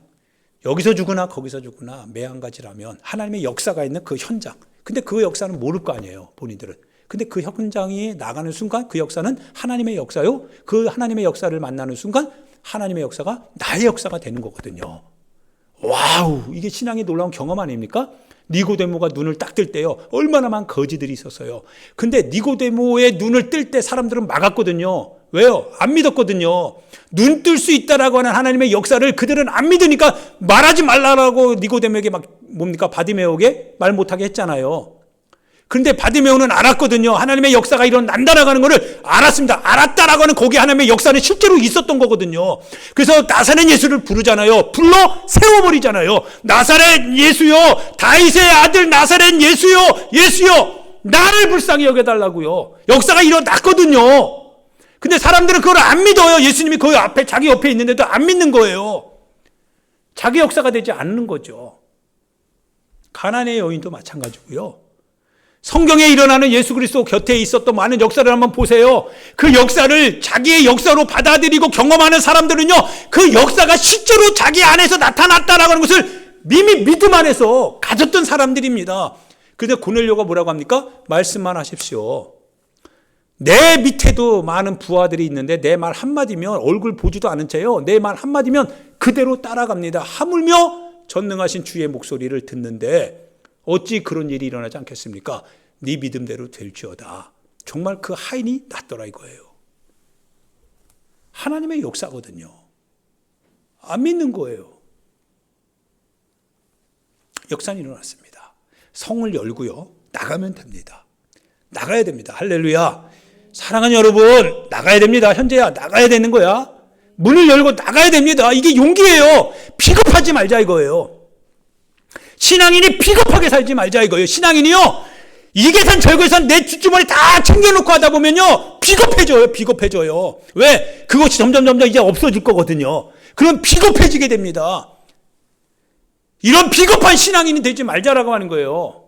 여기서 죽으나 거기서 죽으나 매 한 가지라면 하나님의 역사가 있는 그 현장. 근데 그 역사는 모를 거 아니에요, 본인들은. 근데 그 현장이 나가는 순간 그 역사는 하나님의 역사요. 그 하나님의 역사를 만나는 순간 하나님의 역사가 나의 역사가 되는 거거든요. 와우, 이게 신앙의 놀라운 경험 아닙니까? 니고데모가 눈을 딱 뜰 때요, 얼마나 많은 거지들이 있었어요. 근데 니고데모의 눈을 뜰 때 사람들은 막았거든요. 왜요? 안 믿었거든요. 눈 뜰 수 있다라고 하는 하나님의 역사를 그들은 안 믿으니까 말하지 말라라고 니고데모에게 바디메오에게 말 못하게 했잖아요. 그런데 바디메오는 알았거든요. 하나님의 역사가 일어난다라고 하는 것을 알았습니다. 알았다라고 하는 거기에 하나님의 역사는 실제로 있었던 거거든요. 그래서 나사렛 예수를 부르잖아요. 불러 세워버리잖아요. 나사렛 예수요, 다윗의 아들 나사렛 예수요, 예수요, 나를 불쌍히 여겨달라고요. 역사가 일어났거든요. 근데 사람들은 그걸 안 믿어요. 예수님이 그 앞에, 자기 옆에 있는데도 안 믿는 거예요. 자기 역사가 되지 않는 거죠. 가나안의 여인도 마찬가지고요. 성경에 일어나는 예수 그리스도 곁에 있었던 많은 역사를 한번 보세요. 그 역사를 자기의 역사로 받아들이고 경험하는 사람들은요, 그 역사가 실제로 자기 안에서 나타났다라고 하는 것을 이미 믿음 안에서 가졌던 사람들입니다. 그런데 고넬료가 뭐라고 합니까? 말씀만 하십시오. 내 밑에도 많은 부하들이 있는데 내 말 한마디면 얼굴 보지도 않은 채요, 내 말 한마디면 그대로 따라갑니다. 하물며 전능하신 주의 목소리를 듣는데 어찌 그런 일이 일어나지 않겠습니까? 네 믿음대로 될지어다. 정말 그 하인이 낫더라 이거예요. 하나님의 역사거든요. 안 믿는 거예요. 역사는 일어났습니다. 성을 열고요, 나가면 됩니다. 나가야 됩니다. 할렐루야. 사랑하는 여러분, 나가야 됩니다. 현재야, 나가야 되는 거야. 문을 열고 나가야 됩니다. 이게 용기예요. 비겁하지 말자 이거예요. 신앙인이 비겁하게 살지 말자 이거예요. 신앙인이요, 이 계산 저 계산 내 뒷주머니 다 챙겨놓고 하다 보면요, 비겁해져요. 왜? 그것이 점점 이제 없어질 거거든요. 그럼 비겁해지게 됩니다. 이런 비겁한 신앙인이 되지 말자라고 하는 거예요.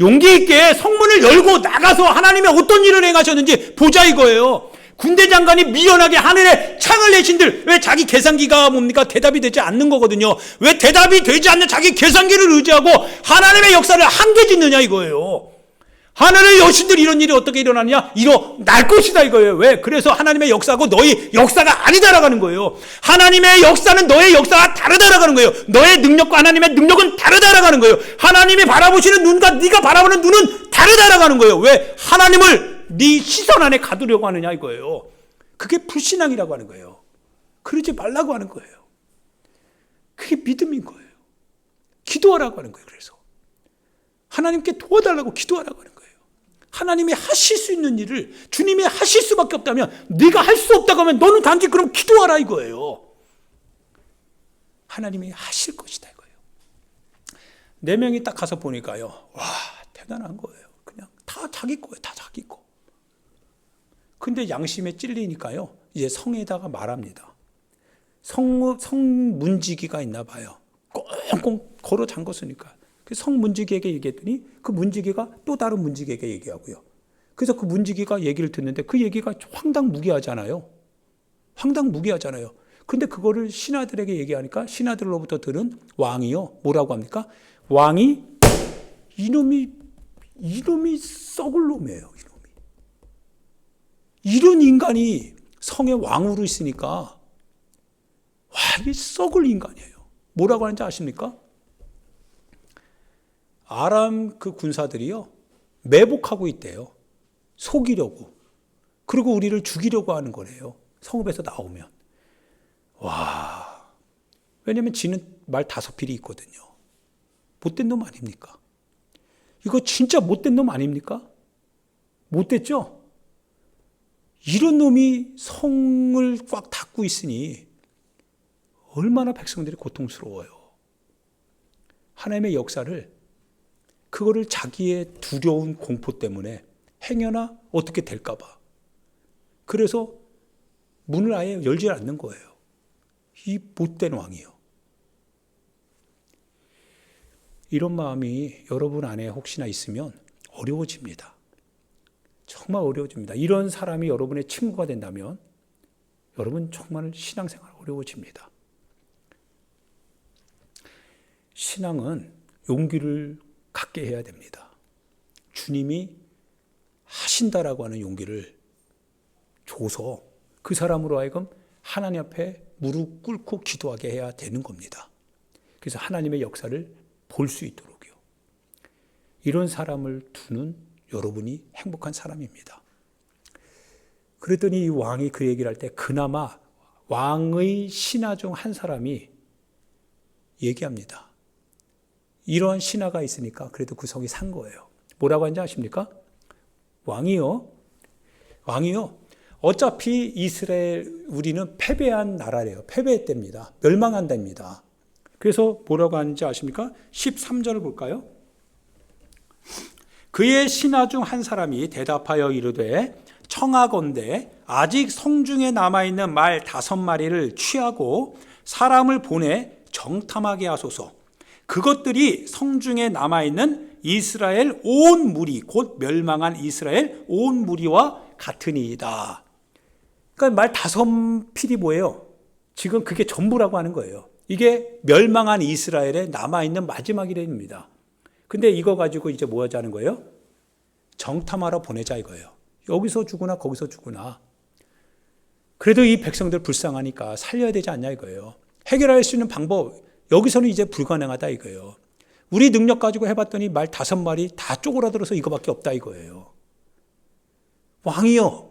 용기 있게 성문을 열고 나가서 하나님의 어떤 일을 행하셨는지 보자 이거예요. 군대 장관이 미련하게 하늘에 창을 내신들 왜 자기 계산기가 뭡니까? 대답이 되지 않는 거거든요. 왜 대답이 되지 않는 자기 계산기를 의지하고 하나님의 역사를 한계 짓느냐 이거예요. 하늘의 여신들 이런 일이 어떻게 일어나느냐? 일어날 것이다 이거예요. 왜? 그래서 하나님의 역사하고 너희 역사가 아니다라고 하는 거예요. 하나님의 역사는 너의 역사가 다르다라고 하는 거예요. 너의 능력과 하나님의 능력은 다르다라고 하는 거예요. 하나님이 바라보시는 눈과 네가 바라보는 눈은 다르다라고 하는 거예요. 왜? 하나님을 네 시선 안에 가두려고 하느냐 이거예요. 그게 불신앙이라고 하는 거예요. 그러지 말라고 하는 거예요. 그게 믿음인 거예요. 기도하라고 하는 거예요. 그래서 하나님께 도와달라고 기도하라고 하는 거예요. 하나님이 하실 수 있는 일을 주님이 하실 수밖에 없다면, 네가 할 수 없다고 하면 너는 단지 그럼 기도하라 이거예요. 하나님이 하실 것이다 이거예요. 4명이 딱 가서 보니까요, 와, 대단한 거예요. 그냥 다 자기 거예요. 다 자기 거. 근데 양심에 찔리니까요, 이제 성에다가 말합니다. 성 문지기가 있나 봐요. 꽁꽁 걸어 잠궜으니까. 그 성 문지기에게 얘기했더니 그 문지기가 또 다른 문지기에게 얘기하고요. 그래서 그 문지기가 얘기를 듣는데 그 얘기가 황당무계하잖아요. 근데 그거를 신하들에게 얘기하니까 신하들로부터 들은 왕이요, 뭐라고 합니까? 왕이 이놈이 썩을 놈이에요. 이런 인간이 성의 왕으로 있으니까, 와, 이게 썩을 인간이에요. 뭐라고 하는지 아십니까? 아람 그 군사들이요, 매복하고 있대요. 속이려고. 그리고 우리를 죽이려고 하는 거래요. 성읍에서 나오면. 와, 왜냐면 지는 말 5필이 있거든요. 못된 놈 아닙니까? 이거 진짜 못된 놈 아닙니까? 못됐죠? 이런 놈이 성을 꽉 닫고 있으니 얼마나 백성들이 고통스러워요. 하나님의 역사를, 그거를 자기의 두려운 공포 때문에 행여나 어떻게 될까 봐, 그래서 문을 아예 열지 않는 거예요. 이 못된 왕이요. 이런 마음이 여러분 안에 혹시나 있으면 어려워집니다. 정말 어려워집니다. 이런 사람이 여러분의 친구가 된다면 여러분 정말 신앙생활 어려워집니다. 신앙은 용기를 갖게 해야 됩니다. 주님이 하신다라고 하는 용기를 줘서 그 사람으로 하여금 하나님 앞에 무릎 꿇고 기도하게 해야 되는 겁니다. 그래서 하나님의 역사를 볼 수 있도록요. 이런 사람을 두는 여러분이 행복한 사람입니다. 그랬더니 이 왕이 그 얘기를 할 때 그나마 왕의 신하 중 한 사람이 얘기합니다. 이러한 신하가 있으니까 그래도 그 성이 산 거예요. 뭐라고 하는지 아십니까? 왕이요. 어차피 이스라엘 우리는 패배한 나라래요. 패배했답니다. 멸망한답니다. 그래서 뭐라고 하는지 아십니까? 13절을 볼까요? 그의 신하 중 한 사람이 대답하여 이르되 청하건대 아직 성중에 남아있는 말 5마리를 취하고 사람을 보내 정탐하게 하소서. 그것들이 성중에 남아있는 이스라엘 온 무리, 곧 멸망한 이스라엘 온 무리와 같으니이다. 그러니까 말 5필이 뭐예요? 지금 그게 전부라고 하는 거예요. 이게 멸망한 이스라엘에 남아있는 마지막 일입니다. 근데 이거 가지고 이제 뭐 하자는 거예요? 정탐하러 보내자 이거예요. 여기서 죽으나 거기서 죽으나. 그래도 이 백성들 불쌍하니까 살려야 되지 않냐 이거예요. 해결할 수 있는 방법, 여기서는 이제 불가능하다 이거예요. 우리 능력 가지고 해봤더니 말 5마리 다 쪼그라들어서 이거밖에 없다 이거예요. 왕이요.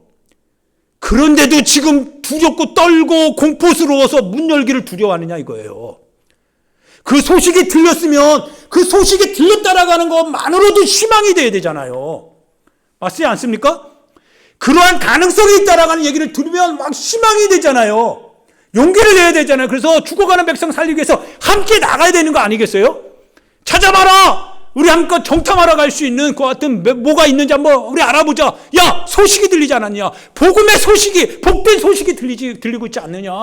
그런데도 지금 두렵고 떨고 공포스러워서 문 열기를 두려워하느냐 이거예요. 그 소식이 들렸으면 그 소식이 들렸다라고 하는 것만으로도 희망이 돼야 되잖아요. 맞지 않습니까? 그러한 가능성이 있다라고 하는 얘기를 들으면 막 희망이 되잖아요. 용기를 내야 되잖아요. 그래서 죽어가는 백성 살리기 위해서 함께 나가야 되는 거 아니겠어요? 찾아봐라! 우리 한껏 정탐하러 갈 수 있는 그 같은 뭐가 있는지 한번 우리 알아보자. 야, 소식이 들리지 않았냐? 복음의 소식이, 복된 소식이 들리고 있지 않느냐?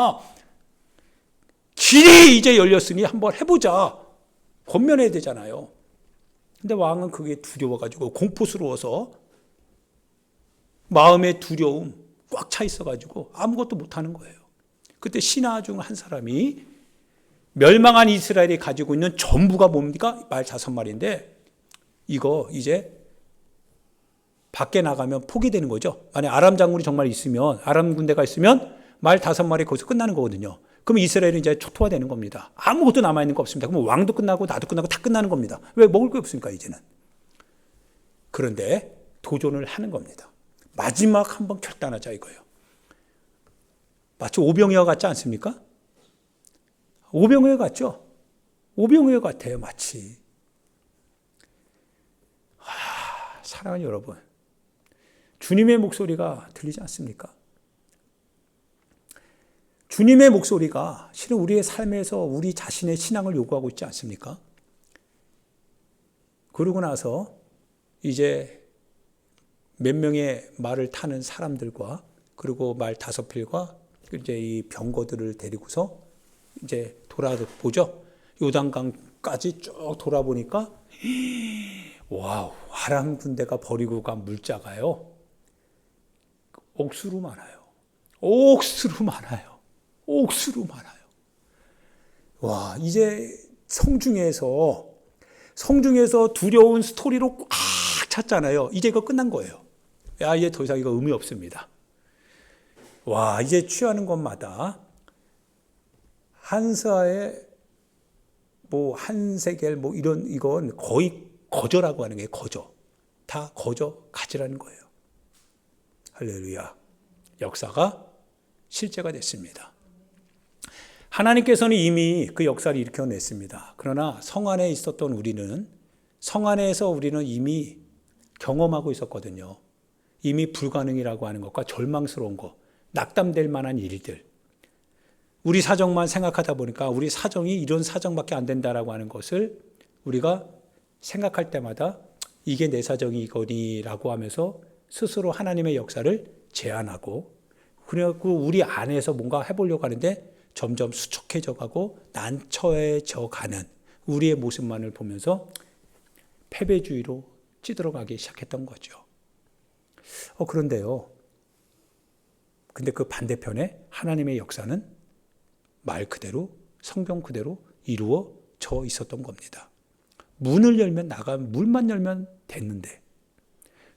길이 이제 열렸으니 한번 해보자. 권면해야 되잖아요. 근데 왕은 그게 두려워가지고 공포스러워서 마음의 두려움 꽉 차 있어가지고 아무것도 못하는 거예요. 그때 신하 중 한 사람이 멸망한 이스라엘이 가지고 있는 전부가 뭡니까? 말 5마리인데 이거 이제 밖에 나가면 포기되는 거죠. 만약 아람 장군이 정말 있으면, 아람 군대가 있으면 말 5마리 거기서 끝나는 거거든요. 그럼 이스라엘은 이제 초토화되는 겁니다. 아무것도 남아있는 거 없습니다. 그럼 왕도 끝나고 나도 끝나고 다 끝나는 겁니다. 왜? 먹을 게 없으니까 이제는. 그런데 도전을 하는 겁니다. 마지막 한번 결단하자 이거예요. 마치 오병이어 같지 않습니까? 오병이어 같죠? 오병이어 같아요, 마치. 사랑하는 여러분, 주님의 목소리가 들리지 않습니까? 주님의 목소리가 실은 우리의 삶에서 우리 자신의 신앙을 요구하고 있지 않습니까? 그러고 나서 이제 몇 명의 말을 타는 사람들과 그리고 말 5필과 이제 이 병거들을 데리고서 이제 돌아보죠. 요단강까지 쭉 돌아보니까 와우, 아람 군대가 버리고 간 물자가요. 옥수로 많아요. 옥수로 많아요. 옥수로 많아요. 와, 이제 성중에서 두려운 스토리로 꽉 찼잖아요. 이제 이거 끝난 거예요. 야, 이제 더 이상 이거 의미 없습니다. 와, 이제 취하는 것마다 한사에 뭐 한세겔 뭐 이건 거의 거저라고 하는 게 거저. 다 거저 가지라는 거예요. 할렐루야. 역사가 실제가 됐습니다. 하나님께서는 이미 그 역사를 일으켜냈습니다. 그러나 성 안에 있었던 성 안에서 우리는 이미 경험하고 있었거든요. 이미 불가능이라고 하는 것과 절망스러운 것, 낙담될 만한 일들. 우리 사정만 생각하다 보니까 우리 사정이 이런 사정밖에 안 된다라고 하는 것을 우리가 생각할 때마다 이게 내 사정이거니라고 하면서 스스로 하나님의 역사를 제한하고, 그래갖고 우리 안에서 뭔가 해보려고 하는데 점점 수척해져 가고 난처해져 가는 우리의 모습만을 보면서 패배주의로 찌들어가기 시작했던 거죠. 그런데요. 근데 그 반대편에 하나님의 역사는 말 그대로, 성경 그대로 이루어져 있었던 겁니다. 문을 열면 물만 열면 됐는데,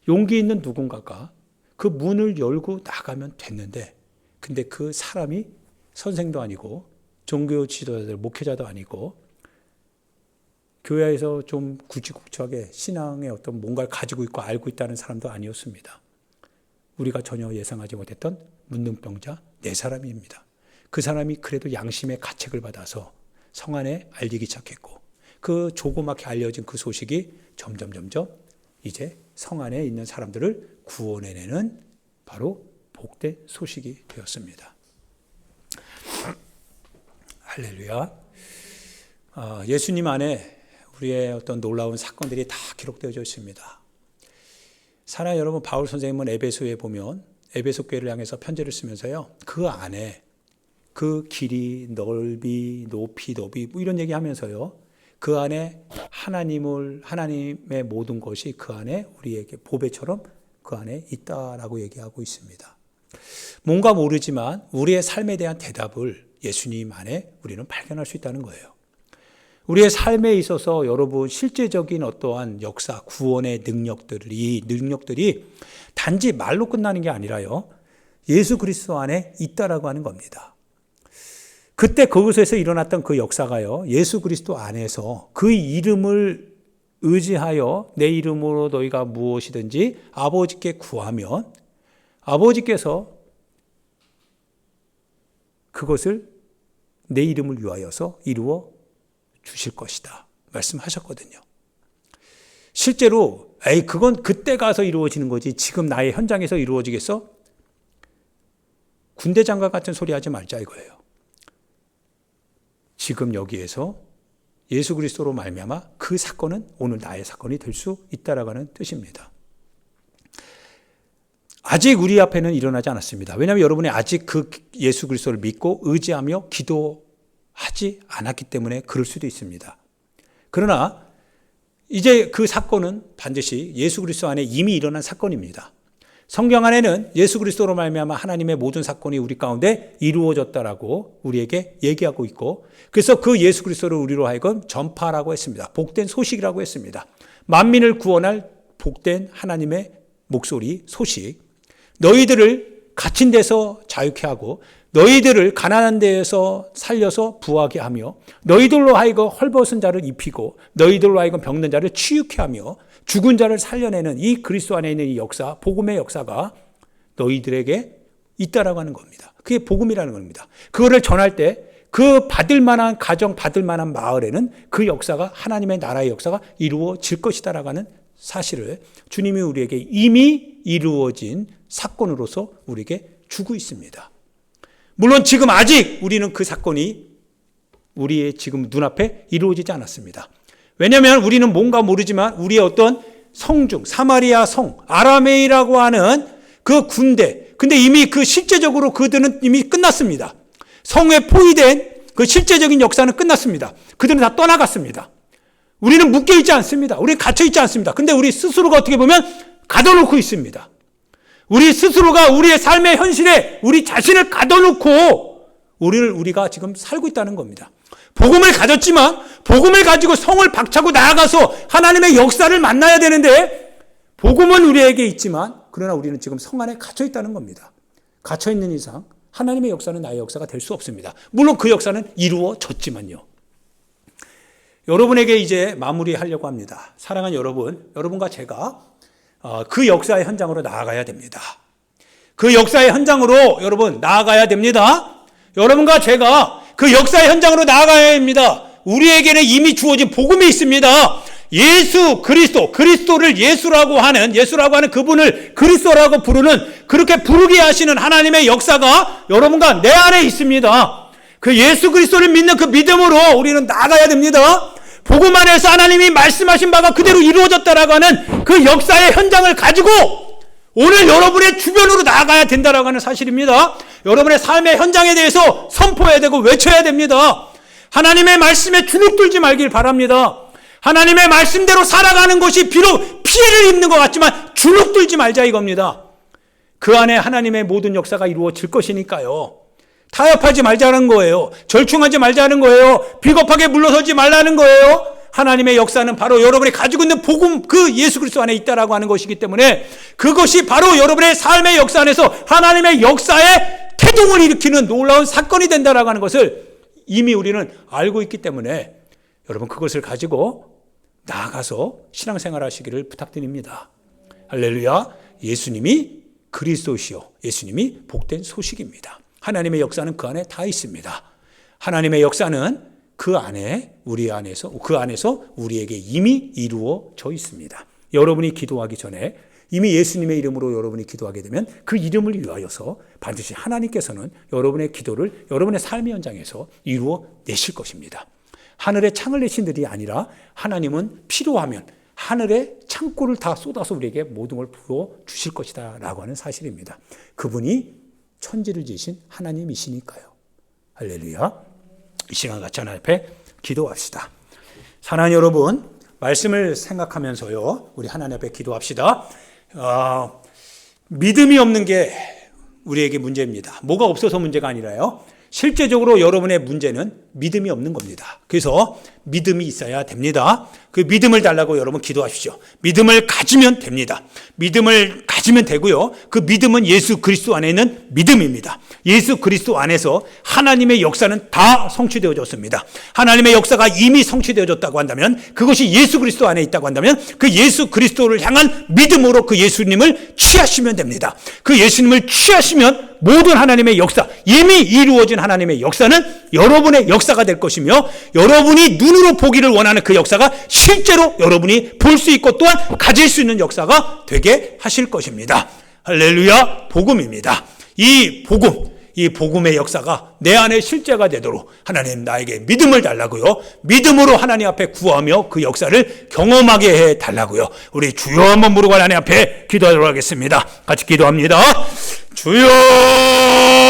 용기 있는 누군가가 그 문을 열고 나가면 됐는데, 근데 그 사람이 선생도 아니고 종교 지도자들, 목회자도 아니고 교회에서 좀 굵직굵직하게 신앙의 어떤 뭔가를 가지고 있고 알고 있다는 사람도 아니었습니다. 우리가 전혀 예상하지 못했던 문둥병자 4사람입니다. 그 사람이 그래도 양심의 가책을 받아서 성 안에 알리기 시작했고, 그 조그맣게 알려진 그 소식이 점점 이제 성 안에 있는 사람들을 구원해내는 바로 복된 소식이 되었습니다. 할렐루야. 예수님 안에 우리의 어떤 놀라운 사건들이 다 기록되어져 있습니다. 사랑하는 여러분, 바울 선생님은 에베소에 보면 에베소 교회를 향해서 편지를 쓰면서요, 그 안에 그 길이, 넓이, 높이 뭐 이런 얘기하면서요, 그 안에 하나님의 모든 것이 그 안에 우리에게 보배처럼 그 안에 있다라고 얘기하고 있습니다. 뭔가 모르지만 우리의 삶에 대한 대답을 예수님 안에 우리는 발견할 수 있다는 거예요. 우리의 삶에 있어서 여러분 실제적인 어떠한 역사, 구원의 능력들이 단지 말로 끝나는 게 아니라요, 예수 그리스도 안에 있다라고 하는 겁니다. 그때 그곳에서 일어났던 그 역사가요, 예수 그리스도 안에서 그 이름을 의지하여 내 이름으로 너희가 무엇이든지 아버지께 구하면 아버지께서 그것을 내 이름을 위하여서 이루어 주실 것이다 말씀하셨거든요. 실제로 그건 그때 가서 이루어지는 거지 지금 나의 현장에서 이루어지겠어? 군대 장관 같은 소리 하지 말자 이거예요. 지금 여기에서 예수 그리스도로 말미암아 그 사건은 오늘 나의 사건이 될 수 있다라고 하는 뜻입니다. 아직 우리 앞에는 일어나지 않았습니다. 왜냐하면 여러분이 아직 그 예수 그리스도를 믿고 의지하며 기도하지 않았기 때문에 그럴 수도 있습니다. 그러나 이제 그 사건은 반드시 예수 그리스도 안에 이미 일어난 사건입니다. 성경 안에는 예수 그리스도로 말미암아 하나님의 모든 사건이 우리 가운데 이루어졌다라고 우리에게 얘기하고 있고, 그래서 그 예수 그리스도를 우리로 하여금 전파라고 했습니다. 복된 소식이라고 했습니다. 만민을 구원할 복된 하나님의 목소리, 소식. 너희들을 갇힌 데서 자유케 하고 너희들을 가난한 데에서 살려서 부하게 하며 너희들로 하여금 헐벗은 자를 입히고 너희들로 하여금 병든 자를 치유케 하며 죽은 자를 살려내는 이 그리스도 안에 있는 이 역사, 복음의 역사가 너희들에게 있다라고 하는 겁니다. 그게 복음이라는 겁니다. 그거를 전할 때 그 받을 만한 가정, 받을 만한 마을에는 그 역사가, 하나님의 나라의 역사가 이루어질 것이다라고 하는 사실을 주님이 우리에게 이미 이루어진 사건으로서 우리에게 주고 있습니다. 물론 지금 아직 우리는 그 사건이 우리의 지금 눈앞에 이루어지지 않았습니다. 왜냐하면 우리는 뭔가 모르지만 우리의 어떤 성중, 사마리아 성, 아라메이라고 하는 그 군대, 근데 이미 그 실제적으로 그들은 이미 끝났습니다. 성에 포위된 그 실제적인 역사는 끝났습니다. 그들은 다 떠나갔습니다. 우리는 묶여있지 않습니다. 우리는 갇혀있지 않습니다. 근데 우리 스스로가 어떻게 보면 가둬놓고 있습니다. 우리 스스로가 우리의 삶의 현실에 우리 자신을 가둬놓고 우리가 지금 살고 있다는 겁니다. 복음을 가졌지만 복음을 가지고 성을 박차고 나아가서 하나님의 역사를 만나야 되는데 복음은 우리에게 있지만 그러나 우리는 지금 성 안에 갇혀 있다는 겁니다. 갇혀 있는 이상 하나님의 역사는 나의 역사가 될 수 없습니다. 물론 그 역사는 이루어졌지만요. 여러분에게 이제 마무리하려고 합니다. 사랑하는 여러분과 제가 그 역사의 현장으로 나아가야 됩니다. 그 역사의 현장으로 여러분 나아가야 됩니다. 여러분과 제가 그 역사의 현장으로 나아가야 합니다. 우리에게는 이미 주어진 복음이 있습니다. 예수 그리스도, 그리스도를 예수라고 하는 그분을 그리스도라고 부르는, 그렇게 부르게 하시는 하나님의 역사가 여러분과 내 안에 있습니다. 그 예수 그리스도를 믿는 그 믿음으로 우리는 나아가야 됩니다. 복음 안에서 하나님이 말씀하신 바가 그대로 이루어졌다라고 하는 그 역사의 현장을 가지고 오늘 여러분의 주변으로 나아가야 된다라고 하는 사실입니다. 여러분의 삶의 현장에 대해서 선포해야 되고 외쳐야 됩니다. 하나님의 말씀에 주눅들지 말길 바랍니다. 하나님의 말씀대로 살아가는 것이 비록 피해를 입는 것 같지만 주눅들지 말자 이겁니다. 그 안에 하나님의 모든 역사가 이루어질 것이니까요. 타협하지 말자는 거예요. 절충하지 말자는 거예요. 비겁하게 물러서지 말라는 거예요. 하나님의 역사는 바로 여러분이 가지고 있는 복음, 그 예수 그리스도 안에 있다라고 하는 것이기 때문에 그것이 바로 여러분의 삶의 역사 안에서 하나님의 역사에 태동을 일으키는 놀라운 사건이 된다라고 하는 것을 이미 우리는 알고 있기 때문에 여러분 그것을 가지고 나아가서 신앙생활 하시기를 부탁드립니다. 할렐루야. 예수님이 그리스도시요, 예수님이 복된 소식입니다. 하나님의 역사는 그 안에 다 있습니다. 하나님의 역사는 그 안에, 그 안에서 우리에게 이미 이루어져 있습니다. 여러분이 기도하기 전에 이미 예수님의 이름으로 여러분이 기도하게 되면 그 이름을 위하여서 반드시 하나님께서는 여러분의 기도를 여러분의 삶의 현장에서 이루어내실 것입니다. 하늘에 창을 내신 들이 아니라 하나님은 필요하면 하늘에 창고를 다 쏟아서 우리에게 모든 걸 부어주실 것이다 라고 하는 사실입니다. 그분이 천지를 지으신 하나님이시니까요. 할렐루야. 이 시간 같이 하나님 앞에 기도합시다. 사랑하는 여러분, 말씀을 생각하면서요, 우리 하나님 앞에 기도합시다. 믿음이 없는 게 우리에게 문제입니다. 뭐가 없어서 문제가 아니라요, 실제적으로 여러분의 문제는 믿음이 없는 겁니다. 그래서 믿음이 있어야 됩니다. 그 믿음을 달라고 여러분 기도하십시오. 믿음을 가지면 됩니다. 믿음을 가지면 되고요. 그 믿음은 예수 그리스도 안에 있는 믿음입니다. 예수 그리스도 안에서 하나님의 역사는 다 성취되어졌습니다. 하나님의 역사가 이미 성취되어졌다고 한다면, 그것이 예수 그리스도 안에 있다고 한다면 그 예수 그리스도를 향한 믿음으로 그 예수님을 취하시면 됩니다. 그 예수님을 취하시면 모든 하나님의 역사, 이미 이루어진 하나님의 역사는 여러분의 역사가 될 것이며, 여러분이 눈으로 보기를 원하는 그 역사가 실제로 여러분이 볼 수 있고 또한 가질 수 있는 역사가 되게 하실 것입니다. 할렐루야. 복음입니다. 이 복음, 이 복음의 역사가 내 안에 실제가 되도록 하나님 나에게 믿음을 달라고요. 믿음으로 하나님 앞에 구하며 그 역사를 경험하게 해 달라고요. 우리 주여 한번 부르고 하나님 앞에 기도하도록 하겠습니다. 같이 기도합니다. 주여